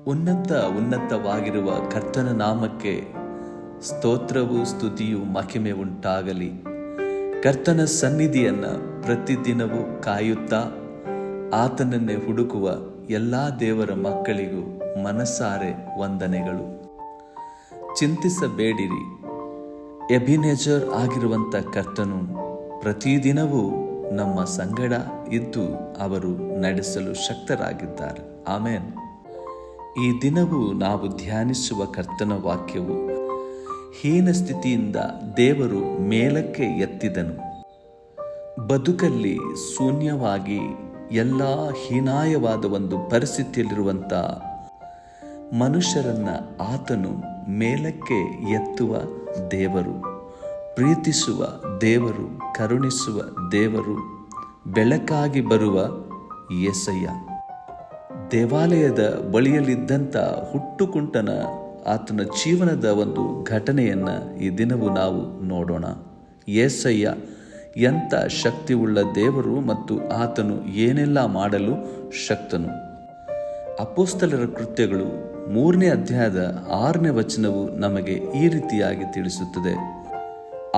ಉನ್ನತವಾಗಿರುವ ಕರ್ತನ ನಾಮಕ್ಕೆ ಸ್ತೋತ್ರವೂ ಸ್ತುತಿಯೂ ಮಹಿಮೆ ಉಂಟಾಗಲಿ. ಕರ್ತನ ಸನ್ನಿಧಿಯನ್ನು ಪ್ರತಿದಿನವೂ ಕಾಯುತ್ತಾ ಆತನನ್ನೇ ಹುಡುಕುವ ಎಲ್ಲ ದೇವರ ಮಕ್ಕಳಿಗೂ ಮನಸಾರೆ ವಂದನೆಗಳು. ಚಿಂತಿಸಬೇಡಿರಿ, ಎಬಿನೆಜರ್ ಆಗಿರುವಂಥ ಕರ್ತನು ಪ್ರತಿದಿನವೂ ನಮ್ಮ ಸಂಗಡ ಇದ್ದು ಅವರು ನಡೆಸಲು ಶಕ್ತರಾಗಿದ್ದಾರೆ. ಆಮೇನ್. ಈ ದಿನವೂ ನಾವು ಧ್ಯಾನಿಸುವ ಕರ್ತನ ವಾಕ್ಯವು, ಹೀನ ಸ್ಥಿತಿಯಿಂದ ದೇವರು ಮೇಲಕ್ಕೆ ಎತ್ತಿದನು. ಬದುಕಲ್ಲಿ ಶೂನ್ಯವಾಗಿ ಎಲ್ಲ ಹೀನಾಯವಾದ ಒಂದು ಪರಿಸ್ಥಿತಿಯಲ್ಲಿರುವಂಥ ಮನುಷ್ಯರನ್ನ ಆತನು ಮೇಲಕ್ಕೆ ಎತ್ತುವ ದೇವರು, ಪ್ರೀತಿಸುವ ದೇವರು, ಕರುಣಿಸುವ ದೇವರು, ಬೆಳಕಾಗಿ ಬರುವ ಯೆಸಯ್ಯ. ದೇವಾಲಯದ ಬಳಿಯಲ್ಲಿದ್ದಂಥ ಹುಟ್ಟುಕುಂಟನ ಆತನ ಜೀವನದ ಒಂದು ಘಟನೆಯನ್ನು ಈ ದಿನವೂ ನಾವು ನೋಡೋಣ. ಯೆಸಯ್ಯ ಎಂಥ ಶಕ್ತಿಯುಳ್ಳ ದೇವರು ಮತ್ತು ಆತನು ಏನೆಲ್ಲ ಮಾಡಲು ಶಕ್ತನು. ಅಪೊಸ್ತಲರ ಕೃತ್ಯಗಳು 3ನೇ ಅಧ್ಯಾಯದ 6ನೇ ವಚನವು ನಮಗೆ ಈ ರೀತಿಯಾಗಿ ತಿಳಿಸುತ್ತದೆ.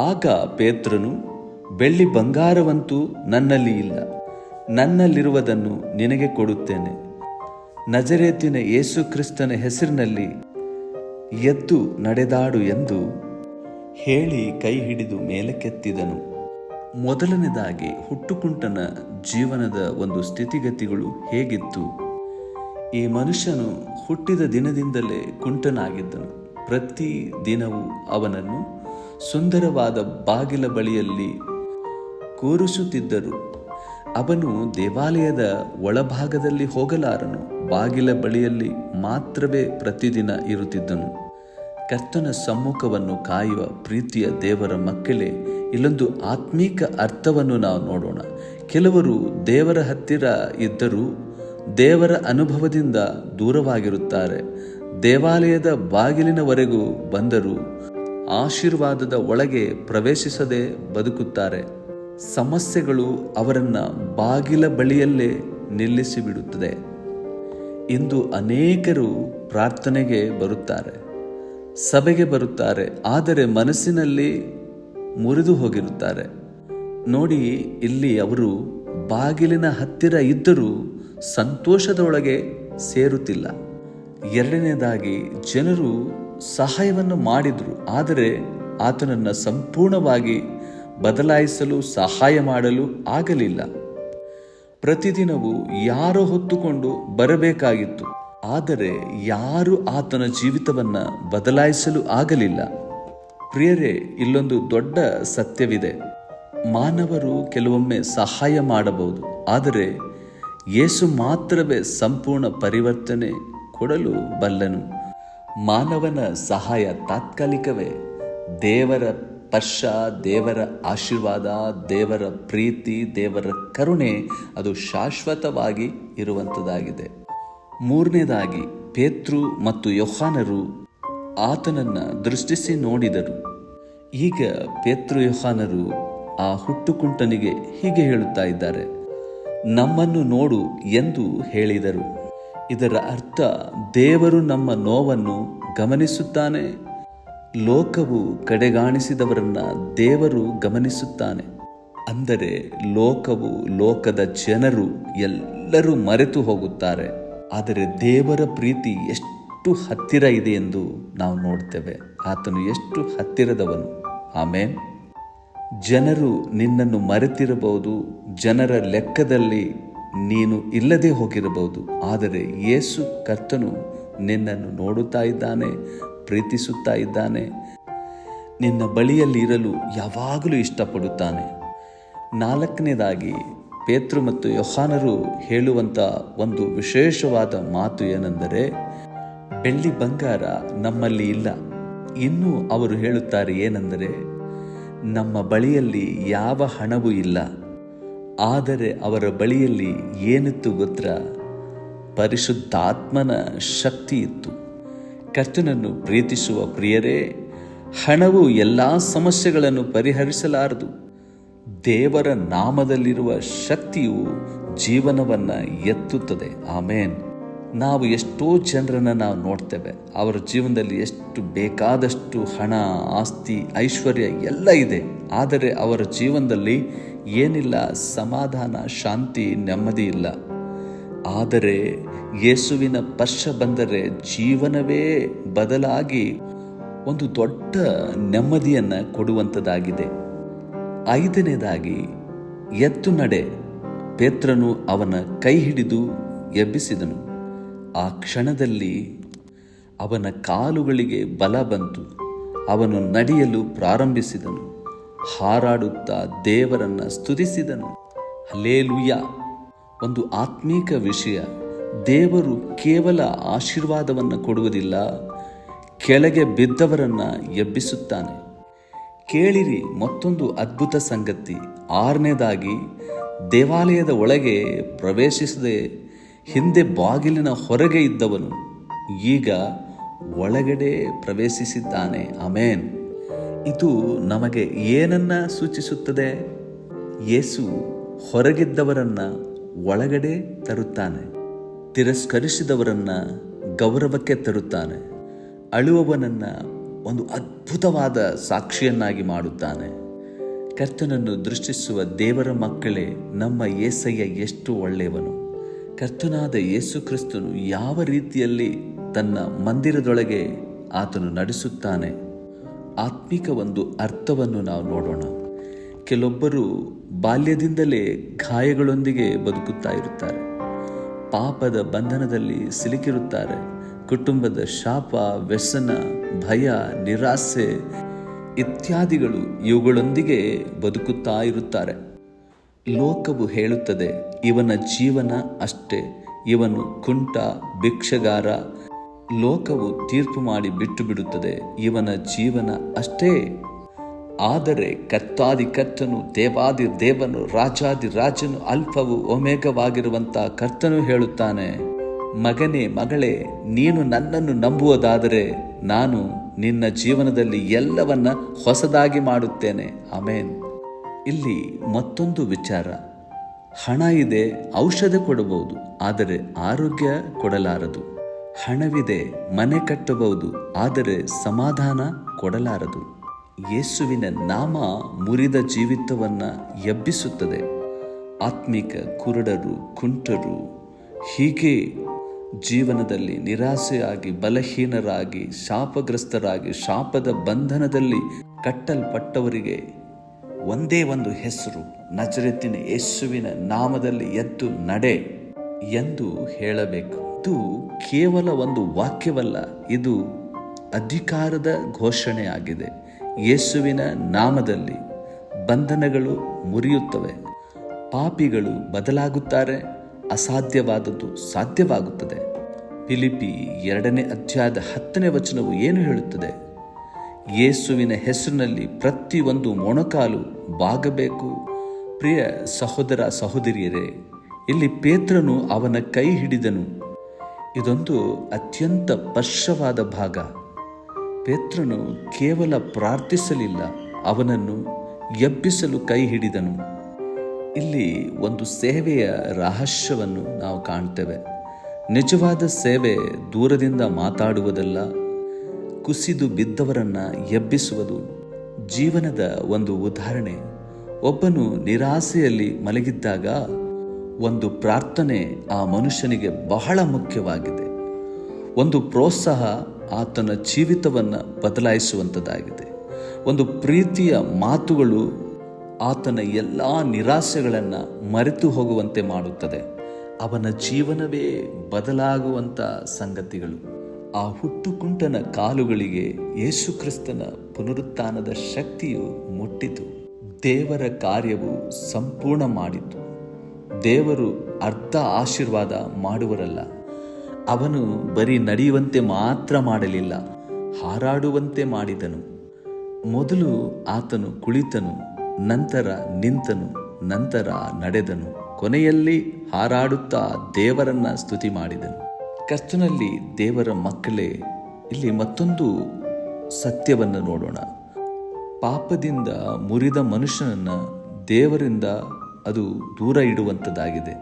ಆಗ ಪೇತ್ರನು, ಬೆಳ್ಳಿ ಬಂಗಾರವಂತೂ ನನ್ನಲ್ಲಿ ಇಲ್ಲ, ನನ್ನಲ್ಲಿರುವುದನ್ನು ನಿನಗೆ ಕೊಡುತ್ತೇನೆ. ನಜರೇತಿನ ಯೇಸು ಕ್ರಿಸ್ತನ ಹೆಸರಿನಲ್ಲಿ ಎದ್ದು ನಡೆದಾಡು ಎಂದು ಹೇಳಿ ಕೈ ಹಿಡಿದು ಮೇಲಕ್ಕೆತ್ತಿದನು. ಮೊದಲನೇದಾಗಿ ಹುಟ್ಟುಕುಂಟನ ಜೀವನದ ಒಂದು ಸ್ಥಿತಿಗತಿಗಳು ಹೇಗಿತ್ತು? ಈ ಮನುಷ್ಯನು ಹುಟ್ಟಿದ ದಿನದಿಂದಲೇ ಕುಂಟನಾಗಿದ್ದನು. ಪ್ರತಿ ದಿನವೂ ಅವನನ್ನು ಸುಂದರವಾದ ಬಾಗಿಲ ಬಳಿಯಲ್ಲಿ ಕೂರಿಸುತ್ತಿದ್ದರು. ಅವನು ದೇವಾಲಯದ ಒಳಭಾಗದಲ್ಲಿ ಹೋಗಲಾರನು, ಬಾಗಿಲ ಬಳಿಯಲ್ಲಿ ಮಾತ್ರವೇ ಪ್ರತಿದಿನ ಇರುತ್ತಿದ್ದನು. ಕರ್ತನ ಸಮ್ಮುಖವನ್ನು ಕಾಯುವ ಪ್ರೀತಿಯ ದೇವರ ಮಕ್ಕಳೇ, ಇಲ್ಲೊಂದು ಆತ್ಮೀಕ ಅರ್ಥವನ್ನು ನಾವು ನೋಡೋಣ. ಕೆಲವರು ದೇವರ ಹತ್ತಿರ ಇದ್ದರೂ ದೇವರ ಅನುಭವದಿಂದ ದೂರವಾಗಿರುತ್ತಾರೆ. ದೇವಾಲಯದ ಬಾಗಿಲಿನವರೆಗೂ ಬಂದರೂ ಆಶೀರ್ವಾದದ ಒಳಗೆ ಪ್ರವೇಶಿಸದೆ ಬದುಕುತ್ತಾರೆ. ಸಮಸ್ಯೆಗಳು ಅವರನ್ನು ಬಾಗಿಲ ಬಳಿಯಲ್ಲೇ ನಿಲ್ಲಿಸಿಬಿಡುತ್ತದೆ. ಇಂದು ಅನೇಕರು ಪ್ರಾರ್ಥನೆಗೆ ಬರುತ್ತಾರೆ, ಸಭೆಗೆ ಬರುತ್ತಾರೆ, ಆದರೆ ಮನಸ್ಸಿನಲ್ಲಿ ಮುರಿದು ಹೋಗಿರುತ್ತಾರೆ. ನೋಡಿ, ಇಲ್ಲಿ ಅವರು ಬಾಗಿಲಿನ ಹತ್ತಿರ ಇದ್ದರೂ ಸಂತೋಷದೊಳಗೆ ಸೇರುತ್ತಿಲ್ಲ. ಎರಡನೇದಾಗಿ, ಜನರು ಸಹಾಯವನ್ನು ಮಾಡಿದರು, ಆದರೆ ಆತನನ್ನು ಸಂಪೂರ್ಣವಾಗಿ ಬದಲಾಯಿಸಲು ಸಹಾಯ ಮಾಡಲು ಆಗಲಿಲ್ಲ. ಪ್ರತಿದಿನವೂ ಯಾರೋ ಹೊತ್ತುಕೊಂಡು ಬರಬೇಕಾಗಿತ್ತು, ಆದರೆ ಯಾರು ಆತನ ಜೀವಿತವನ್ನು ಬದಲಾಯಿಸಲು ಆಗಲಿಲ್ಲ. ಪ್ರಿಯರೇ, ಇಲ್ಲೊಂದು ದೊಡ್ಡ ಸತ್ಯವಿದೆ. ಮಾನವರು ಕೆಲವೊಮ್ಮೆ ಸಹಾಯ ಮಾಡಬಹುದು, ಆದರೆ ಯೇಸು ಮಾತ್ರವೇ ಸಂಪೂರ್ಣ ಪರಿವರ್ತನೆ ಕೊಡಲು ಬಲ್ಲನು. ಮಾನವನ ಸಹಾಯ ತಾತ್ಕಾಲಿಕವೇ. ದೇವರ ಸ್ಪರ್ಶ, ದೇವರ ಆಶೀರ್ವಾದ, ದೇವರ ಪ್ರೀತಿ, ದೇವರ ಕರುಣೆ ಅದು ಶಾಶ್ವತವಾಗಿ ಇರುವಂಥದ್ದಾಗಿದೆ. ಮೂರನೇದಾಗಿ, ಪೇತ್ರು ಮತ್ತು ಯೋಹಾನರು ಆತನನ್ನು ದೃಷ್ಟಿಸಿ ನೋಡಿದರು. ಈಗ ಪೇತ್ರು ಯೋಹಾನರು ಆ ಹುಟ್ಟುಕುಂಟನಿಗೆ ಹೀಗೆ ಹೇಳುತ್ತಾ ಇದ್ದಾರೆ, ನಮ್ಮನ್ನು ನೋಡು ಎಂದು ಹೇಳಿದರು. ಇದರ ಅರ್ಥ, ದೇವರು ನಮ್ಮ ನೋವನ್ನು ಗಮನಿಸುತ್ತಾನೆ. ಲೋಕವು ಕಡೆಗಾಣಿಸಿದವರನ್ನ ದೇವರು ಗಮನಿಸುತ್ತಾನೆ. ಅಂದರೆ ಲೋಕವು, ಲೋಕದ ಜನರು ಎಲ್ಲರೂ ಮರೆತು ಹೋಗುತ್ತಾರೆ, ಆದರೆ ದೇವರ ಪ್ರೀತಿ ಎಷ್ಟು ಹತ್ತಿರ ಇದೆ ಎಂದು ನಾವು ನೋಡ್ತೇವೆ. ಆತನು ಎಷ್ಟು ಹತ್ತಿರದವನು. ಆಮೇನ್. ಜನರು ನಿನ್ನನ್ನು ಮರೆತಿರಬಹುದು, ಜನರ ಲೆಕ್ಕದಲ್ಲಿ ನೀನು ಇಲ್ಲದೆ ಹೋಗಿರಬಹುದು, ಆದರೆ ಯೇಸು ಕರ್ತನು ನಿನ್ನನ್ನು ನೋಡುತ್ತಾ ಇದ್ದಾನೆ, ಪ್ರೀತಿಸುತ್ತಾ ಇದ್ದಾನೆ, ನಿನ್ನ ಬಳಿಯಲ್ಲಿ ಇರಲು ಯಾವಾಗಲೂ ಇಷ್ಟಪಡುತ್ತಾನೆ. ನಾಲ್ಕನೇದಾಗಿ, ಪೇತ್ರು ಮತ್ತು ಯೋಹಾನರು ಹೇಳುವಂಥ ಒಂದು ವಿಶೇಷವಾದ ಮಾತು ಏನೆಂದರೆ, ಬೆಳ್ಳಿ ಬಂಗಾರ ನಮ್ಮಲ್ಲಿ ಇಲ್ಲ. ಇನ್ನೂ ಅವರು ಹೇಳುತ್ತಾರೆ ಏನೆಂದರೆ, ನಮ್ಮ ಬಳಿಯಲ್ಲಿ ಯಾವ ಹಣವೂ ಇಲ್ಲ, ಆದರೆ ಅವರ ಬಳಿಯಲ್ಲಿ ಏನಿತ್ತು ಗೊತ್ತಾ? ಪರಿಶುದ್ಧಾತ್ಮನ ಶಕ್ತಿ ಇತ್ತು. ಕರ್ತನನ್ನು ಪ್ರೀತಿಸುವ ಪ್ರಿಯರೇ, ಹಣವು ಎಲ್ಲ ಸಮಸ್ಯೆಗಳನ್ನು ಪರಿಹರಿಸಲಾರದು. ದೇವರ ನಾಮದಲ್ಲಿರುವ ಶಕ್ತಿಯು ಜೀವನವನ್ನು ಎತ್ತುತ್ತದೆ. ಆಮೇನ್. ನಾವು ಎಷ್ಟೋ ಜನರನ್ನು ನಾವು ನೋಡ್ತೇವೆ, ಅವರ ಜೀವನದಲ್ಲಿ ಎಷ್ಟು ಬೇಕಾದಷ್ಟು ಹಣ, ಆಸ್ತಿ, ಐಶ್ವರ್ಯ ಎಲ್ಲ ಇದೆ, ಆದರೆ ಅವರ ಜೀವನದಲ್ಲಿ ಏನಿಲ್ಲ, ಸಮಾಧಾನ, ಶಾಂತಿ, ನೆಮ್ಮದಿ ಇಲ್ಲ. ಆದರೆ ಯೇಸುವಿನ ಸ್ಪರ್ಶ ಬಂದರೆ ಜೀವನವೇ ಬದಲಾಗಿ ಒಂದು ದೊಡ್ಡ ನೆಮ್ಮದಿಯನ್ನು ಕೊಡುವಂಥದ್ದಾಗಿದೆ. 5ನೇದಾಗಿ ಎದ್ದು ನಡೆ. ಪೇತ್ರನು ಅವನ ಕೈ ಹಿಡಿದು ಎಬ್ಬಿಸಿದನು. ಆ ಕ್ಷಣದಲ್ಲಿ ಅವನ ಕಾಲುಗಳಿಗೆ ಬಲ ಬಂತು. ಅವನು ನಡೆಯಲು ಪ್ರಾರಂಭಿಸಿದನು. ಹಾರಾಡುತ್ತಾ ದೇವರನ್ನು ಸ್ತುತಿಸಿದನು. ಹಲ್ಲೆಲೂಯಾ. ಒಂದು ಆತ್ಮೀಕ ವಿಷಯ, ದೇವರು ಕೇವಲ ಆಶೀರ್ವಾದವನ್ನು ಕೊಡುವುದಿಲ್ಲ, ಕೆಳಗೆ ಬಿದ್ದವರನ್ನು ಎಬ್ಬಿಸುತ್ತಾನೆ. ಕೇಳಿರಿ ಮತ್ತೊಂದು ಅದ್ಭುತ ಸಂಗತಿ. 6ನೇದಾಗಿ ದೇವಾಲಯದ ಒಳಗೆ ಪ್ರವೇಶಿಸದೆ ಹಿಂದೆ ಬಾಗಿಲಿನ ಹೊರಗೆ ಇದ್ದವನು ಈಗ ಒಳಗಡೆ ಪ್ರವೇಶಿಸಿದ್ದಾನೆ. ಆಮೇನ್. ಇದು ನಮಗೆ ಏನನ್ನ ಸೂಚಿಸುತ್ತದೆ? ಯೇಸು ಹೊರಗಿದ್ದವರನ್ನ ಒಳಗಡೆ ತರುತ್ತಾನೆ, ತಿರಸ್ಕರಿಸಿದವರನ್ನ ಗೌರವಕ್ಕೆ ತರುತ್ತಾನೆ, ಅಳುವವನನ್ನ ಒಂದು ಅದ್ಭುತವಾದ ಸಾಕ್ಷಿಯನ್ನಾಗಿ ಮಾಡುತ್ತಾನೆ. ಕರ್ತನನ್ನು ದೃಷ್ಟಿಸುವ ದೇವರ ಮಕ್ಕಳೇ, ನಮ್ಮ ಯೇಸಯ್ಯ ಎಷ್ಟು ಒಳ್ಳೆಯವನು. ಕರ್ತನಾದ ಯೇಸು ಕ್ರಿಸ್ತನು ಯಾವ ರೀತಿಯಲ್ಲಿ ತನ್ನ ಮಂದಿರದೊಳಗೆ ಆತನು ನಡೆಸುತ್ತಾನೆ, ಆತ್ಮಿಕ ಒಂದು ಅರ್ಥವನ್ನು ನಾವು ನೋಡೋಣ. ಕೆಲವೊಬ್ಬರು ಬಾಲ್ಯದಿಂದಲೇ ಗಾಯಗಳೊಂದಿಗೆ ಬದುಕುತ್ತಾ ಇರುತ್ತಾರೆ, ಪಾಪದ ಬಂಧನದಲ್ಲಿ ಸಿಲುಕಿರುತ್ತಾರೆ. ಕುಟುಂಬದ ಶಾಪ, ವ್ಯಸನ, ಭಯ, ನಿರಾಸೆ ಇತ್ಯಾದಿಗಳು ಇವುಗಳೊಂದಿಗೆ ಬದುಕುತ್ತಾ ಇರುತ್ತಾರೆ. ಲೋಕವು ಹೇಳುತ್ತದೆ, ಇವನ ಜೀವನ ಅಷ್ಟೇ, ಇವನು ಕುಂಟ, ಭಿಕ್ಷಗಾರ. ಲೋಕವು ತೀರ್ಪು ಮಾಡಿ ಬಿಟ್ಟು ಬಿಡುತ್ತದೆ, ಇವನ ಜೀವನ ಅಷ್ಟೇ. ಆದರೆ ಕರ್ತಾದಿ ಕರ್ತನು, ದೇವಾದಿ ದೇವನು, ರಾಜಾದಿ ರಾಜನು, ಅಲ್ಫವು ಒಮೆಗವಾಗಿರುವಂಥ ಕರ್ತನು ಹೇಳುತ್ತಾನೆ, ಮಗನೇ, ಮಗಳೇ, ನೀನು ನನ್ನನ್ನು ನಂಬುವುದಾದರೆ ನಾನು ನಿನ್ನ ಜೀವನದಲ್ಲಿ ಎಲ್ಲವನ್ನ ಹೊಸದಾಗಿ ಮಾಡುತ್ತೇನೆ. ಆಮೇನ್. ಇಲ್ಲಿ ಮತ್ತೊಂದು ವಿಚಾರ, ಹಣ ಇದೆ, ಔಷಧ ಕೊಡಬಹುದು, ಆದರೆ ಆರೋಗ್ಯ ಕೊಡಲಾರದು. ಹಣವಿದೆ, ಮನೆ ಕಟ್ಟಬಹುದು, ಆದರೆ ಸಮಾಧಾನ ಕೊಡಲಾರದು. ಯೇಸುವಿನ ನಾಮ ಮುರಿದ ಜೀವಿತವನ್ನು ಎಬ್ಬಿಸುತ್ತದೆ. ಆತ್ಮಿಕ ಕುರುಡರು, ಕುಂಟರು, ಹೀಗೆ ಜೀವನದಲ್ಲಿ ನಿರಾಸೆಯಾಗಿ, ಬಲಹೀನರಾಗಿ, ಶಾಪಗ್ರಸ್ತರಾಗಿ, ಶಾಪದ ಬಂಧನದಲ್ಲಿ ಕಟ್ಟಲ್ಪಟ್ಟವರಿಗೆ ಒಂದೇ ಒಂದು ಹೆಸರು, ನಜರೇತಿನ ಯೇಸುವಿನ ನಾಮದಲ್ಲಿ ಎದ್ದು ನಡೆ ಎಂದು ಹೇಳಬೇಕು. ಇದು ಕೇವಲ ಒಂದು ವಾಕ್ಯವಲ್ಲ, ಇದು ಅಧಿಕಾರದ ಘೋಷಣೆಯಾಗಿದೆ. ಯೇಸುವಿನ ನಾಮದಲ್ಲಿ ಬಂಧನಗಳು ಮುರಿಯುತ್ತವೆ, ಪಾಪಿಗಳು ಬದಲಾಗುತ್ತಾರೆ, ಅಸಾಧ್ಯವಾದದ್ದು ಸಾಧ್ಯವಾಗುತ್ತದೆ. ಫಿಲಿಪ್ಪಿ 2ನೇ ಅಧ್ಯಾಯದ 10ನೇ ವಚನವು ಏನು ಹೇಳುತ್ತದೆ? ಯೇಸುವಿನ ಹೆಸರಿನಲ್ಲಿ ಪ್ರತಿಯೊಂದು ಮೊಣಕಾಲು ಬಾಗಬೇಕು. ಪ್ರಿಯ ಸಹೋದರ ಸಹೋದರಿಯರೇ, ಇಲ್ಲಿ ಪೇತ್ರನು ಅವನ ಕೈ ಹಿಡಿದನು. ಇದೊಂದು ಅತ್ಯಂತ ಸ್ಪರ್ಶವಾದ ಭಾಗ. ಪೇತ್ರನು ಕೇವಲ ಪ್ರಾರ್ಥಿಸಲಿಲ್ಲ, ಅವನನ್ನು ಎಬ್ಬಿಸಲು ಕೈ ಹಿಡಿದನು. ಇಲ್ಲಿ ಒಂದು ಸೇವೆಯ ರಹಸ್ಯವನ್ನು ನಾವು ಕಾಣ್ತೇವೆ. ನಿಜವಾದ ಸೇವೆ ದೂರದಿಂದ ಮಾತಾಡುವುದಲ್ಲ, ಕುಸಿದು ಬಿದ್ದವರನ್ನು ಎಬ್ಬಿಸುವುದು. ಜೀವನದ ಒಂದು ಉದಾಹರಣೆ, ಒಬ್ಬನು ನಿರಾಸೆಯಲ್ಲಿ ಮಲಗಿದ್ದಾಗ ಒಂದು ಪ್ರಾರ್ಥನೆ ಆ ಮನುಷ್ಯನಿಗೆ ಬಹಳ ಮುಖ್ಯವಾಗಿದೆ. ಒಂದು ಪ್ರೋತ್ಸಾಹ ಆತನ ಜೀವಿತವನ್ನು ಬದಲಾಯಿಸುವಂಥದ್ದಾಗಿದೆ. ಒಂದು ಪ್ರೀತಿಯ ಮಾತುಗಳು ಆತನ ಎಲ್ಲ ನಿರಾಸೆಗಳನ್ನು ಮರೆತು ಹೋಗುವಂತೆ ಮಾಡುತ್ತದೆ. ಅವನ ಜೀವನವೇ ಬದಲಾಗುವಂಥ ಸಂಗತಿಗಳು. ಆ ಹುಟ್ಟುಕುಂಟನ ಕಾಲುಗಳಿಗೆ ಯೇಸು ಕ್ರಿಸ್ತನ ಪುನರುತ್ಥಾನದ ಶಕ್ತಿಯು ಮುಟ್ಟಿತು. ದೇವರ ಕಾರ್ಯವು ಸಂಪೂರ್ಣ ಮಾಡಿತು. ದೇವರು ಅರ್ಧ ಆಶೀರ್ವಾದ ಮಾಡುವರಲ್ಲ. ಅವನು ಬರೀ ನಡೆಯುವಂತೆ ಮಾತ್ರ ಮಾಡಲಿಲ್ಲ, ಹಾರಾಡುವಂತೆ ಮಾಡಿದನು. ಮೊದಲು ಆತನು ಕುಳಿತನು, ನಂತರ ನಿಂತನು, ನಂತರ ನಡೆದನು, ಕೊನೆಯಲ್ಲಿ ಹಾರಾಡುತ್ತಾ ದೇವರನ್ನ ಸ್ತುತಿ ಮಾಡಿದನು. ಕರ್ತನಲ್ಲಿ ದೇವರ ಮಕ್ಕಳೇ, ಇಲ್ಲಿ ಮತ್ತೊಂದು ಸತ್ಯವನ್ನು ನೋಡೋಣ. ಪಾಪದಿಂದ ಮುರಿದ ಮನುಷ್ಯನನ್ನು ದೇವರಿಂದ ಅದು ದೂರ ಇಡುವಂಥದ್ದಾಗಿದೆ.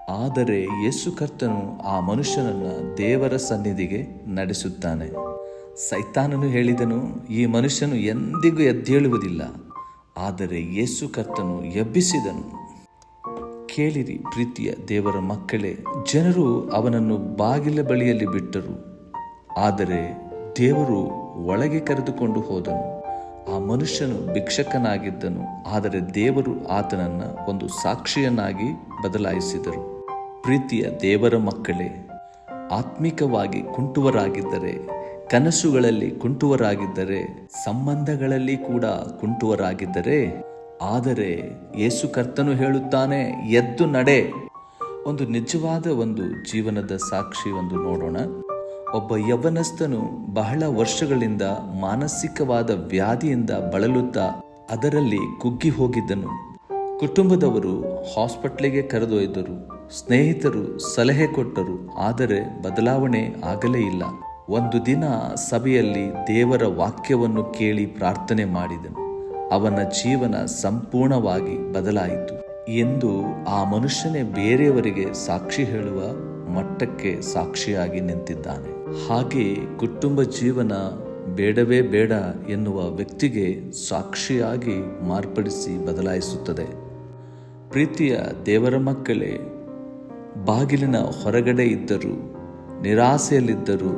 ಆದರೆ ಯೇಸು ಕರ್ತನು ಆ ಮನುಷ್ಯನನ್ನು ದೇವರ ಸನ್ನಿಧಿಗೆ ನಡೆಸುತ್ತಾನೆ. ಸೈತಾನನು ಹೇಳಿದನು, ಈ ಮನುಷ್ಯನು ಎಂದಿಗೂ ಎದ್ದೇಳುವುದಿಲ್ಲ. ಆದರೆ ಯೇಸು ಕರ್ತನು ಎಬ್ಬಿಸಿದನು. ಕೇಳಿರಿ ಪ್ರೀತಿಯ ದೇವರ ಮಕ್ಕಳೇ, ಜನರು ಅವನನ್ನು ಬಾಗಿಲ ಬಳಿಯಲ್ಲಿ ಬಿಟ್ಟರು, ಆದರೆ ದೇವರು ಒಳಗೆ ಕರೆದುಕೊಂಡು ಹೋದನು. ಆ ಮನುಷ್ಯನು ಭಿಕ್ಷಕನಾಗಿದ್ದನು, ಆದರೆ ದೇವರು ಆತನನ್ನು ಒಂದು ಸಾಕ್ಷಿಯನ್ನಾಗಿ ಬದಲಾಯಿಸಿದರು. ಪ್ರೀತಿಯ ದೇವರ ಮಕ್ಕಳೇ, ಆತ್ಮಿಕವಾಗಿ ಕುಂಟುವರಾಗಿದ್ದರೆ, ಕನಸುಗಳಲ್ಲಿ ಕುಂಟುವರಾಗಿದ್ದರೆ, ಸಂಬಂಧಗಳಲ್ಲಿ ಕೂಡ ಕುಂಟುವರಾಗಿದ್ದರೆ, ಆದರೆ ಯೇಸು ಕರ್ತನು ಹೇಳುತ್ತಾನೆ, ಎದ್ದು ನಡೆ. ಒಂದು ನಿಜವಾದ ಜೀವನದ ಸಾಕ್ಷಿ ನೋಡೋಣ. ಒಬ್ಬ ಯೌವನಸ್ಥನು ಬಹಳ ವರ್ಷಗಳಿಂದ ಮಾನಸಿಕವಾದ ವ್ಯಾಧಿಯಿಂದ ಬಳಲುತ್ತಾ ಅದರಲ್ಲಿ ಕುಗ್ಗಿ ಹೋಗಿದ್ದನು. ಕುಟುಂಬದವರು ಹಾಸ್ಪಿಟ್ಲಿಗೆ ಕರೆದೊಯ್ದರು, ಸ್ನೇಹಿತರು ಸಲಹೆ ಕೊಟ್ಟರು, ಆದರೆ ಬದಲಾವಣೆ ಆಗಲೇ ಇಲ್ಲ. ಒಂದು ದಿನ ಸಭೆಯಲ್ಲಿ ದೇವರ ವಾಕ್ಯವನ್ನು ಕೇಳಿ ಪ್ರಾರ್ಥನೆ ಮಾಡಿದನು. ಅವನ ಜೀವನ ಸಂಪೂರ್ಣವಾಗಿ ಬದಲಾಯಿತು ಎಂದು ಆ ಮನುಷ್ಯನೇ ಬೇರೆಯವರಿಗೆ ಸಾಕ್ಷಿ ಹೇಳುವ ಮಟ್ಟಕ್ಕೆ ಸಾಕ್ಷಿಯಾಗಿ ನಿಂತಿದ್ದಾನೆ. ಹಾಗೆ ಕುಟುಂಬ ಜೀವನ ಬೇಡವೇ ಬೇಡ ಎನ್ನುವ ವ್ಯಕ್ತಿಗೆ ಸಾಕ್ಷಿಯಾಗಿ ಮಾರ್ಪಡಿಸಿ ಬದಲಾಯಿಸುತ್ತದೆ. ಪ್ರೀತಿಯ ದೇವರ ಮಕ್ಕಳೇ, ಬಾಗಿಲಿನ ಹೊರಗಡೆ ಇದ್ದರೂ, ನಿರಾಸೆಯಲ್ಲಿದ್ದರೂ,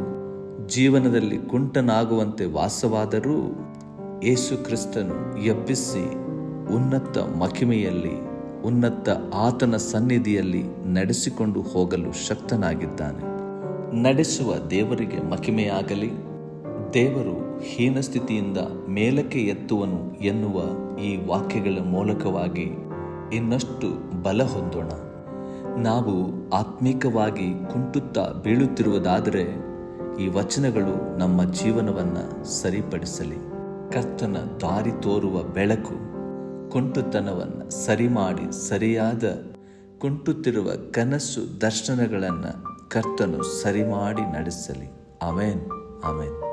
ಜೀವನದಲ್ಲಿ ಕುಂಟನಾಗುವಂತೆ ವಾಸವಾದರೂ ಯೇಸು ಕ್ರಿಸ್ತನು ಎಬ್ಬಿಸಿ ಉನ್ನತ ಮಹಿಮೆಯಲ್ಲಿ, ಉನ್ನತ ಆತನ ಸನ್ನಿಧಿಯಲ್ಲಿ ನಡೆಸಿಕೊಂಡು ಹೋಗಲು ಶಕ್ತನಾಗಿದ್ದಾನೆ. ನಡೆಸುವ ದೇವರಿಗೆ ಮಹಿಮೆಯಾಗಲಿ. ದೇವರು ಹೀನ ಸ್ಥಿತಿಯಿಂದ ಮೇಲಕ್ಕೆ ಎತ್ತುವನು ಎನ್ನುವ ಈ ವಾಕ್ಯಗಳ ಮೂಲಕವಾಗಿ ಇನ್ನಷ್ಟು ಬಲ ಹೊಂದೋಣ. ನಾವು ಆತ್ಮೀಕವಾಗಿ ಕುಂಟುತ್ತಾ ಬೀಳುತ್ತಿರುವುದಾದರೆ ಈ ವಚನಗಳು ನಮ್ಮ ಜೀವನವನ್ನು ಸರಿಪಡಿಸಲಿ. ಕರ್ತನ ದಾರಿ ತೋರುವ ಬೆಳಕು ಕುಂಟುತನವನ್ನು ಸರಿ ಮಾಡಿ ಸರಿಯಾದ ಕುಂಟುತ್ತಿರುವ ಕನಸು ದರ್ಶನಗಳನ್ನು ಕರ್ತನು ಸರಿ ಮಾಡಿ ನಡೆಸಲಿ. ಆಮೇನ್, ಆಮೇನ್.